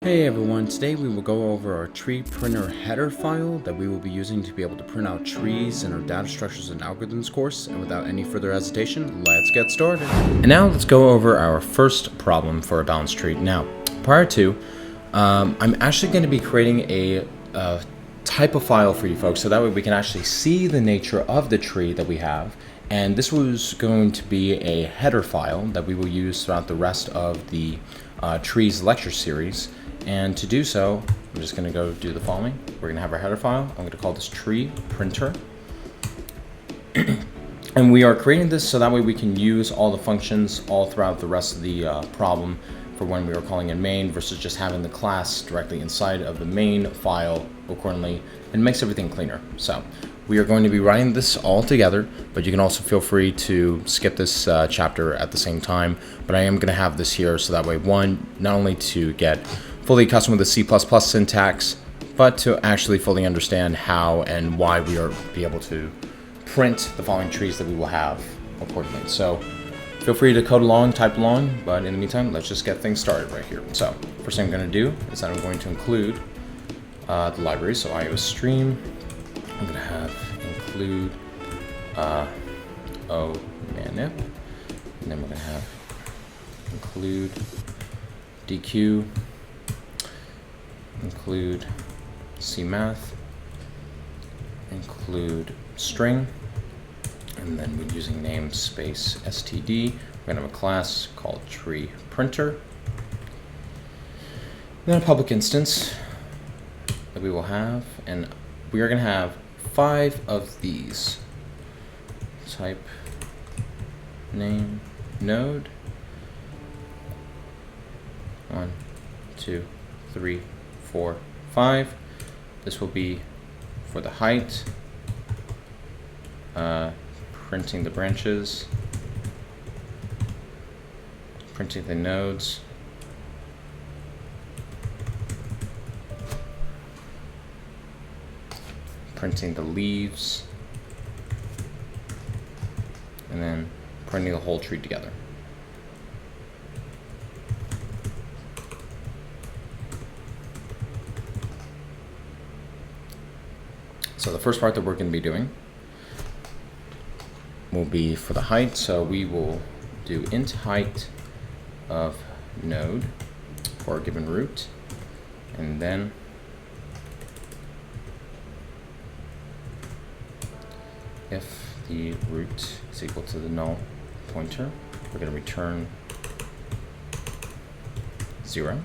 Hey everyone, today we will go over our tree printer header file that we will be using to be able to print out trees in our data structures and algorithms course. And without any further hesitation, let's get started. And now let's go over our first problem for a balanced tree. Now, prior to, I'm actually going to be creating a type of file for you folks so that way we can actually see the nature of the tree that we have. And this was going to be a header file that we will use throughout the rest of the trees lecture series. And to do so, I'm just going to go do the following. We're going to have our header file. I'm going to call this tree printer. And we are creating this so that way we can use all the functions all throughout the rest of the problem for when we are calling in main versus just having the class directly inside of the main file accordingly, and makes everything cleaner. So we are going to be writing this all together, but you can also feel free to skip this chapter at the same time. But I am going to have this here so that way, one, not only to get fully accustomed with the C++ syntax, but to actually fully understand how and why we are be able to print the following trees that we will have accordingly. So feel free to code along, type along, but in the meantime, let's just get things started right here. So first thing I'm going to do is that I'm going to include the library. So IO stream, I'm going to have include manip, and then we're going to have include DQ, include cmath, include string, and then we're using namespace std. We're going to have a class called tree printer, then a public instance that we will have, and we are going to have 5 of these. Type name node 1, 2, 3, 4, 5. This will be for the height, printing the branches, printing the nodes, printing the leaves, and then printing the whole tree together. So the first part that we're going to be doing will be for the height. So we will do int height of node for a given root, and then if the root is equal to the null pointer, we're going to return 0,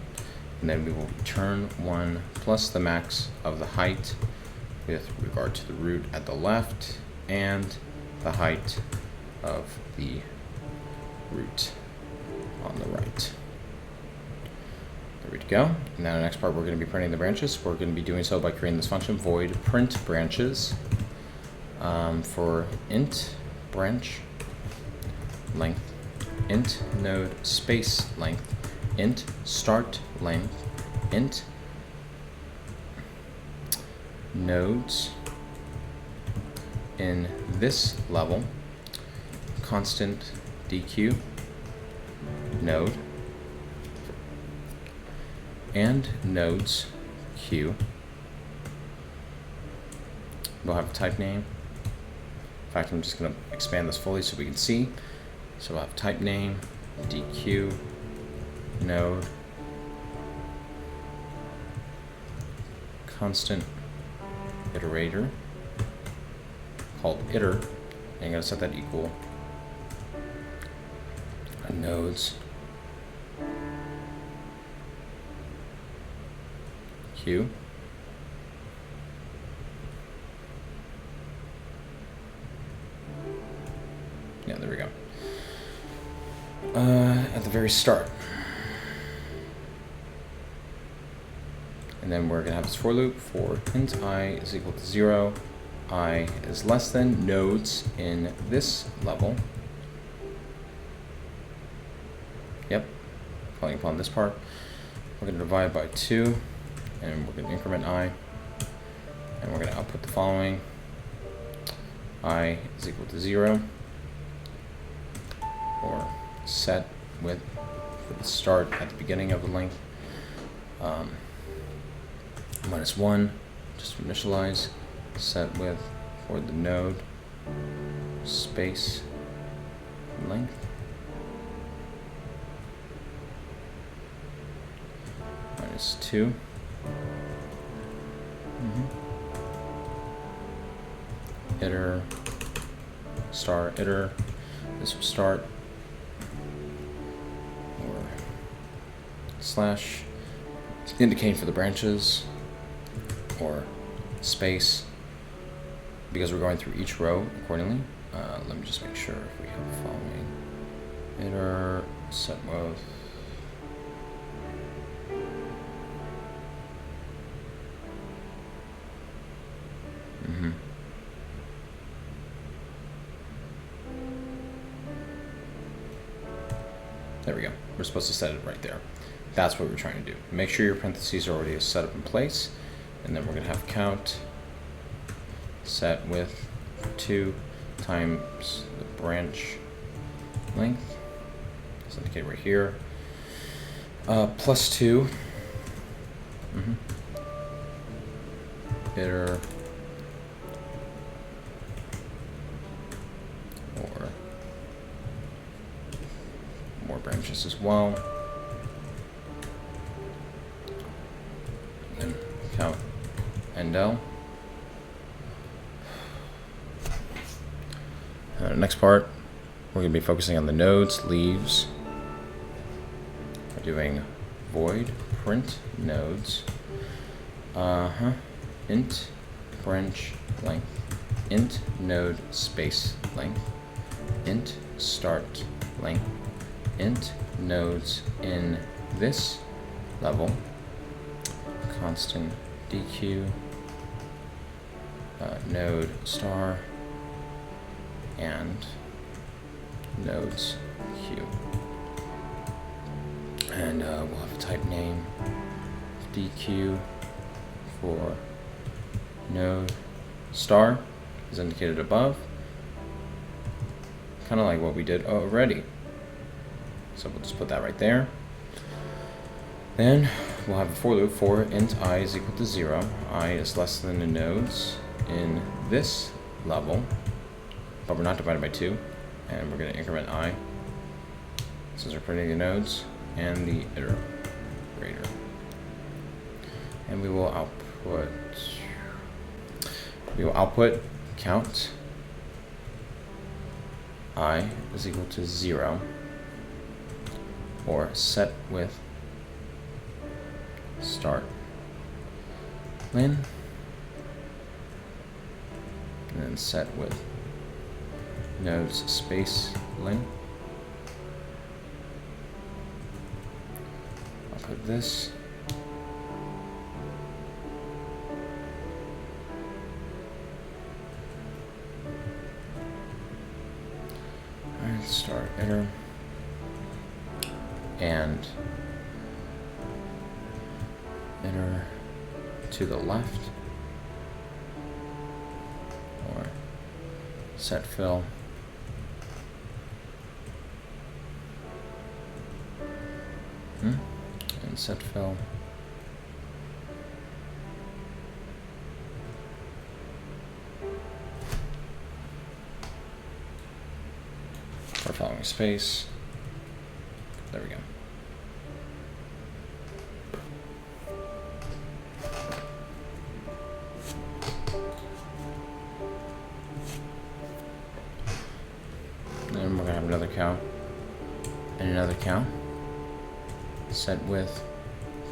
and then we will return 1 plus the max of the height with regard to the root at the left and the height of the root on the right. There we go. And now the next part, we're going to be printing the branches. We're going to be doing so by creating this function void print branches for int branch length, int node space length, int start length, int nodes in this level, constant DQ node, and nodes Q. We'll have a type name. In fact, I'm just going to expand this fully so we can see. So we'll have type name, DQ node, constant iterator called iter, and I'm going to set that equal nodes Q. Yeah, there we go. At the very start. And then we're going to have this for loop for int I is equal to 0, I is less than nodes in this level. Yep, calling upon this part. We're going to divide by 2, and we're going to increment I, and we're going to output the following. I is equal to 0, or set with for the start at the beginning of the length, -1, just to initialize, set width for the node, space, length. -2. Iter, star iter. This will start, or slash, indicating for the branches, or space, because we're going through each row accordingly. Let me just make sure if we have the following. Iter, set width. There we go. We're supposed to set it right there. That's what we're trying to do. Make sure your parentheses are already set up in place, and then we're going to have count set width 2 times the branch length. It's indicated right here. +2. Iter or more branches as well. And then count endl. Next part, we're going to be focusing on the nodes, leaves. We're doing void print nodes. Int branch length, int node space length, int start length, int nodes in this level, constant dq, node star, and nodes q. And we'll have a type name dq for node star is indicated above, kind of like what we did already. So we'll just put that right there. Then we'll have a for loop for int I is equal to 0. I is less than the nodes in this level, but we're not divided by 2, and we're going to increment I since we're printing the nodes and the iterator. And we will output count I is equal to 0, or set with start lin, and then set with nodes space lin. I'll put this. Alright, start iter and iter to the left, or set fill. And set fill. Or following space. There we go. Then we're gonna have another cow and another cow. Set width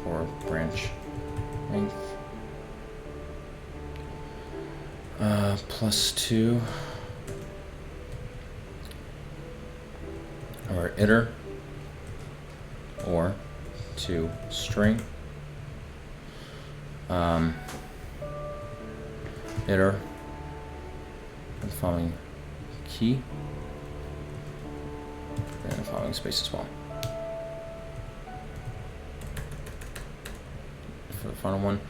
for branch length +2, or iter, or to string, iter with the following key, and the following space as well. For the final one,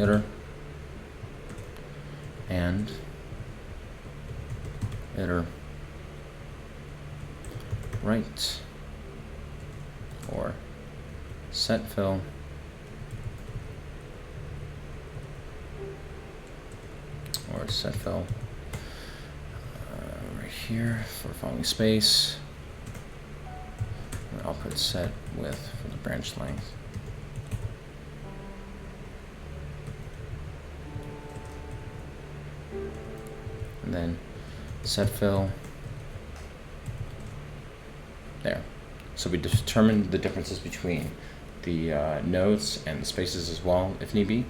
iter and iter right, or set fill, or set fill right here for following space. I'll put set width for the branch length. And then set fill there. So we determined the differences between the nodes and the spaces as well, if need be.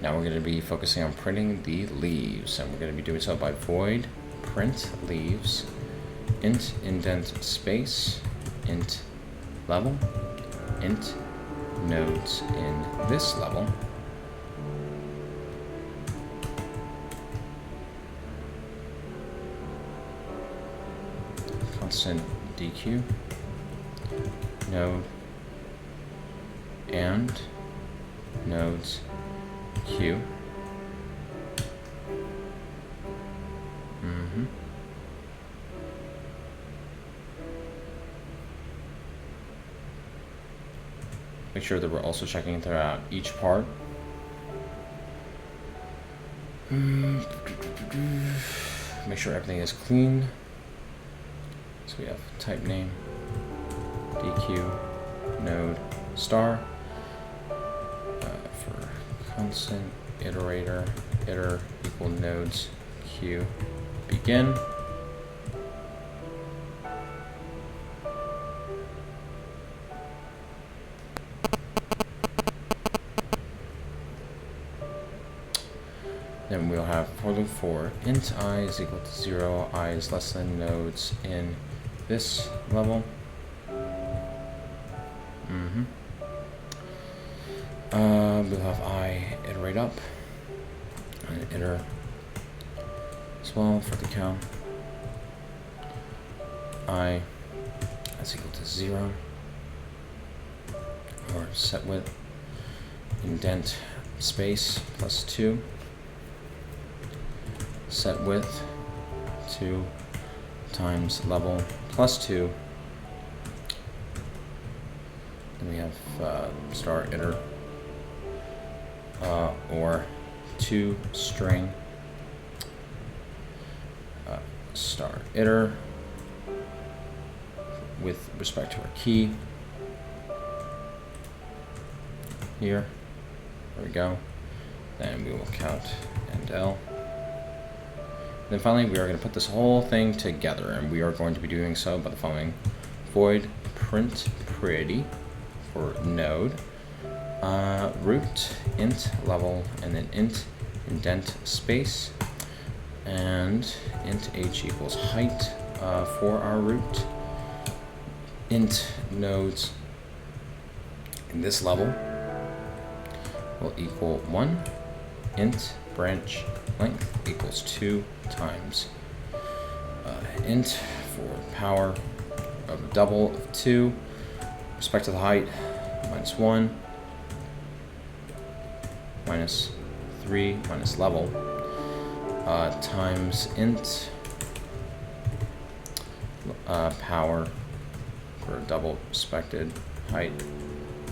Now we're going to be focusing on printing the leaves, and we're going to be doing so by void print leaves int indent space int level int nodes in this level constant dq node and nodes q. Make sure that we're also checking throughout each part. Make sure everything is clean. So we have type name, DQ, node, star. For constant iterator, iter equal nodes, Q, begin. Then we'll have for loop for int I is equal to 0, I is less than nodes in this level. We'll have I iterate up and iter as well for the count. I is equal to 0 or set width indent space plus 2. Set width 2 times level plus 2. Then we have star iter or 2 string star iter with respect to our key here. There we go. Then we will count and L. Then finally, we are going to put this whole thing together, and we are going to be doing so by the following: void print pretty for node, root int level, and then int indent space, and int h equals height for our root, int nodes in this level will equal 1, int branch length equals 2 times int for power of a double of 2, respect to the height minus 1 minus 3 minus level times int power for a double respected height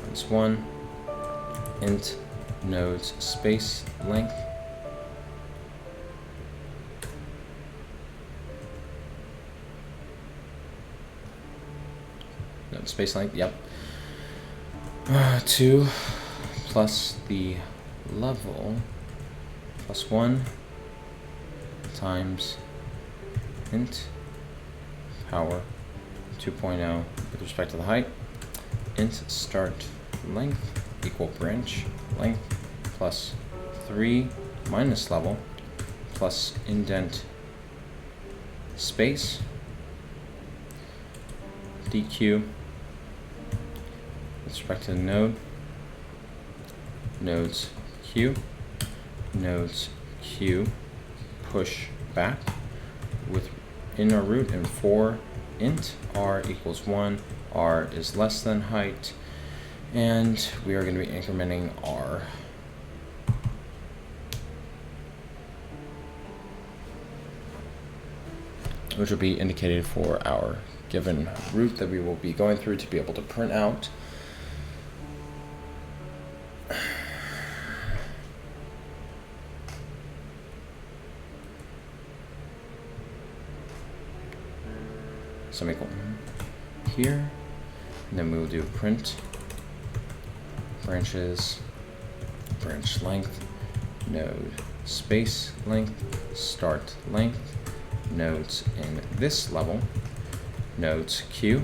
minus 1 int nodes space length space length, yep. 2 plus the level plus 1 times int power 2.0 with respect to the height, int start length equal branch length plus 3 minus level plus indent space dq with respect to the node, nodes q, nodes q, push back with inner root and for int r equals 1, r is less than height, and we are going to be incrementing r. Which will be indicated for our given root that we will be going through to be able to print out. Semicolon here, and then we will do print branches, branch length, node space length, start length, nodes in this level, nodes q,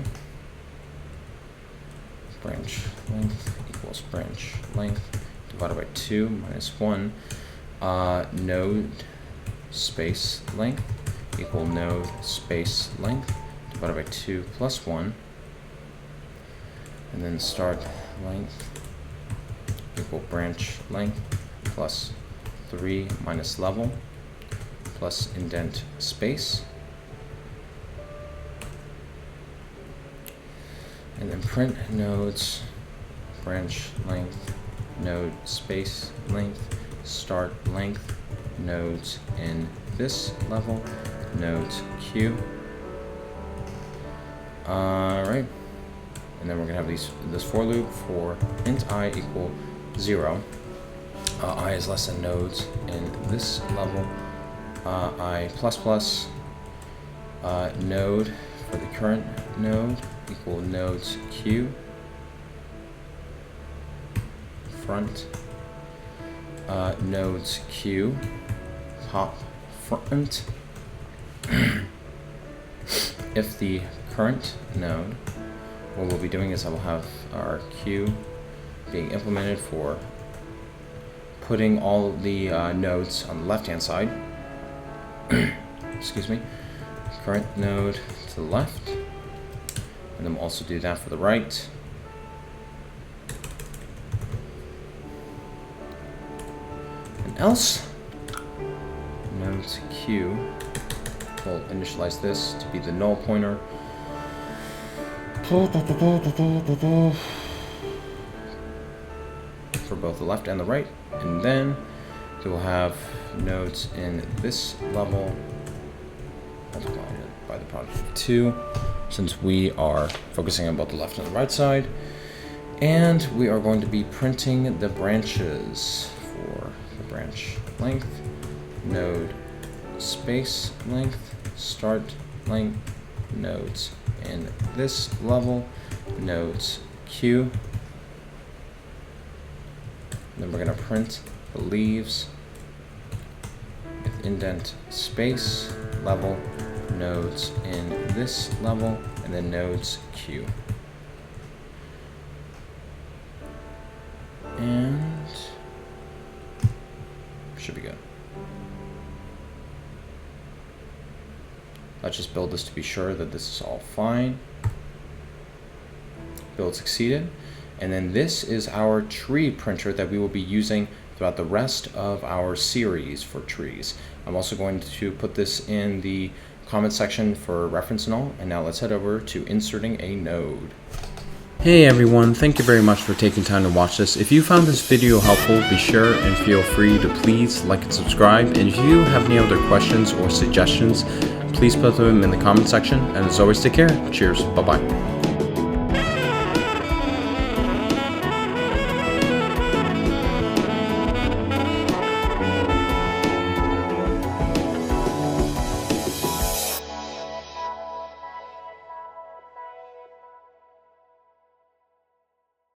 branch length equals branch length divided by 2 minus 1, node space length equal node space length divided by 2 plus 1, and then start length equal branch length plus 3 minus level plus indent space, and then print nodes branch length, node space length, start length, nodes in this level, nodes q. Alright, and then we're gonna have this for loop for int I equal 0. I is less than nodes in this level, I plus plus, node for the current node equal nodes q, front, nodes q, pop front. If the current node, what we'll be doing is I will have our q being implemented for putting all the nodes on the left hand side. Excuse me, current node to the left, and then we'll also do that for the right. And else nodes q, we'll initialize this to be the null pointer. For both the left and the right, and then we will have nodes in this level multiplied by the product of 2, since we are focusing on both the left and the right side, and we are going to be printing the branches for the branch length, node space length, start length, nodes in this level, nodes q. Then we're going to print the leaves with indent space level, nodes in this level, and then nodes q. And should be good. Let's just build this to be sure that this is all fine. Build succeeded. And then this is our tree printer that we will be using throughout the rest of our series for trees. I'm also going to put this in the comment section for reference and all. And now let's head over to inserting a node. Hey everyone, thank you very much for taking time to watch this. If you found this video helpful, be sure and feel free to please like and subscribe. And if you have any other questions or suggestions, please put them in the comment section. And as always, take care. Cheers. Bye-bye.